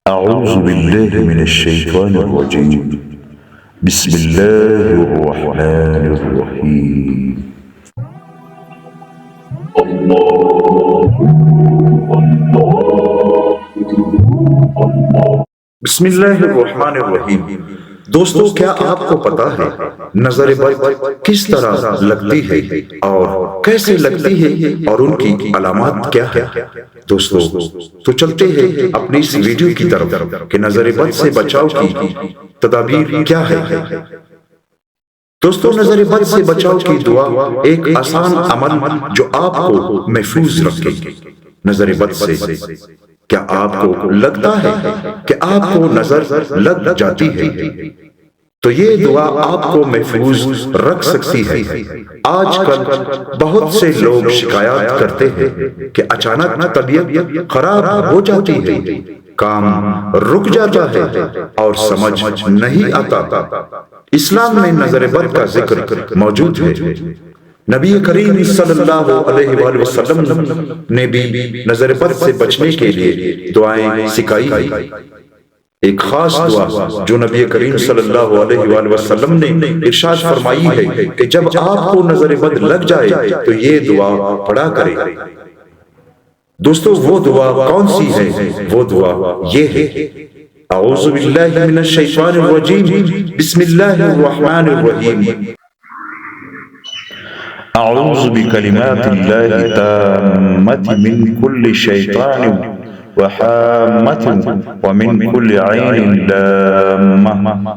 أعوذ بالله من الشيطان الرجيم. بسم الله الرحمن الرحيم. بسم اللہ الرحمن الرحیم۔ دوستو، کیا آپ کو پتا ہے نظر بد کس طرح لگتی ہے اور کیسے لگتی ہے اور ان کی علامات کیا ہے؟ دوستو تو چلتے ہیں اپنی اس ویڈیو کی طرف کہ نظر بد سے بچاؤ کی تدابیر کیا ہے۔ دوستو، نظر بد سے بچاؤ کی دعا ایک آسان عمل جو آپ کو محفوظ رکھے۔ نظر بد سے کیا آپ کو لگتا ہے کہ آپ کو نظر لگ جاتی ہے؟ تو یہ دعا آپ کو محفوظ رکھ سکتی ہے۔ آج کل بہت سے لوگ شکایات کرتے ہیں کہ اچانک طبیعت خراب ہو جاتی ہے، کام رک جاتا ہے اور سمجھ نہیں آتا۔ اسلام میں نظر بد کا ذکر موجود ہے۔ نبی کریم صلی اللہ علیہ وآلہ وسلم نے بھی نظر بد سے بچنے کے لیے دعائیں سکھائی۔ ایک خاص دعا جو نبی کریم صلی اللہ علیہ وآلہ وسلم نے ارشاد فرمائی ہے کہ جب آپ کو نظر بد لگ جائے تو یہ دعا پڑھا کرے۔ دوستو، وہ دعا کون سی ہے؟ وہ دعا یہ ہے: اعوذ باللہ من الشیطان الرجیم، بسم اللہ الرحمن الرحیم۔ أعوذ بكلمات الله التامة من كل شيطان وحامة ومن كل عين لامة۔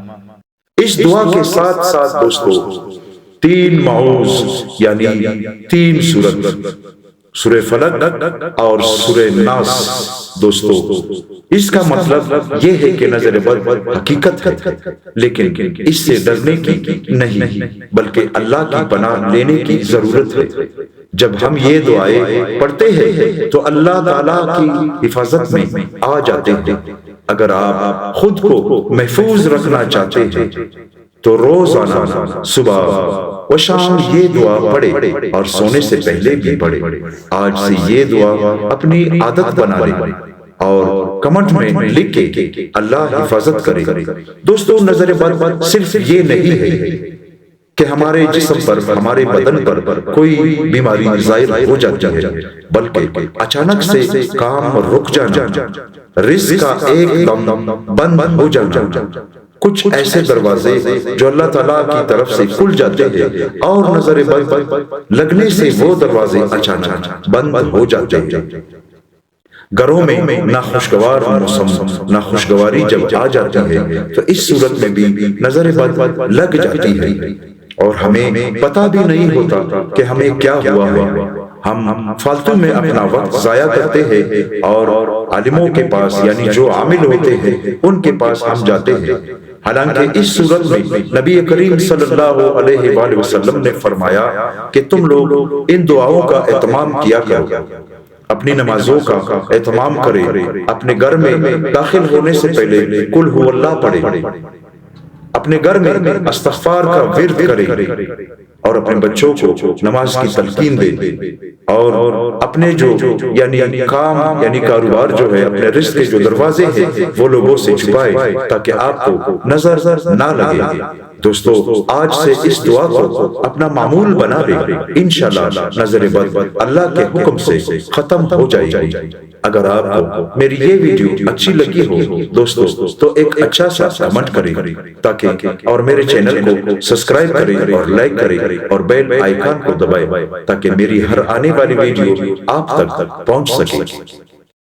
اس دعا کے ساتھ ساتھ دوستو 3 معوذ یعنی 3 سورت، سورہ فلق اور سورہ ناس۔ دوستو، اس کا مطلب یہ ہے کہ نظر بد حقیقت ہے، لیکن اس سے ڈرنے کی نہیں بلکہ اللہ کی پناہ لینے کی ضرورت ہے۔ جب ہم یہ دعائیں پڑھتے ہیں تو اللہ تعالیٰ کی حفاظت میں آ جاتے ہیں۔ اگر آپ خود کو محفوظ رکھنا چاہتے ہیں تو روزانہ صبح و شام یہ دعا پڑھے اور سونے سے پہلے بھی پڑھے۔ آج سے یہ دعا اپنی عادت بنا لیں اور کمنٹ میں لکھ کے اللہ حفاظت کرے۔ دوستو، نظر بد صرف یہ نہیں ہے کہ ہمارے جسم پر، ہمارے بدن پر کوئی بیماری ظاہر ہو جاتی ہے، بلکہ اچانک سے کام رک جانا، رزق کا ایک دم بند ہو جانا، کچھ ایسے دروازے جو اللہ تعالیٰ کی طرف سے کھل جاتے ہیں اور نظر بد لگنے سے وہ دروازے اچانک بند ہو جاتے ہیں۔ گھروں میں ناخوشگوار موسم، ناخوشگواری جب آ جاتی ہے تو اس صورت میں بھی نظر بد لگ جاتی ہے اور ہمیں پتہ بھی نہیں ہوتا کہ ہمیں کیا ہوا ہے۔ ہم فالتو میں اپنا وقت ضائع کرتے ہیں اور عالموں کے پاس، یعنی جو عامل ہوتے ہیں ان کے پاس ہم جاتے ہیں۔ حالانکہ اس صورت میں نبی کریم صلی اللہ علیہ وآلہ وسلم نے فرمایا کہ تم لوگ ان دعاؤں کا اہتمام کیا کرو، اپنی نمازوں کا اہتمام کرے، اپنے گھر میں داخل ہونے سے پہلے قل ہو اللہ پڑھے، اپنے گھر میں استغفار کا ورد کرے اور اپنے بچوں کو نماز کی تلقین دے، اور اپنے جو یعنی کام یعنی کاروبار جو ہے، اپنے رزق کے جو دروازے ہیں وہ لوگوں سے چھپائے تاکہ آپ کو نظر نہ لگے۔ دوستو، آج سے اس دعا کو اپنا معمول بنا لیں، انشاءاللہ نظر بد اللہ کے حکم سے ختم ہو جائے گی۔ اگر آپ کو میری یہ ویڈیو اچھی لگی ہو دوستو تو ایک اچھا سا کمنٹ کریں تاکہ اور میرے چینل کو سبسکرائب کریں اور لائک کریں اور بیل آئیکن کو دبائیں تاکہ میری ہر آنے والی ویڈیو آپ تک پہنچ سکے۔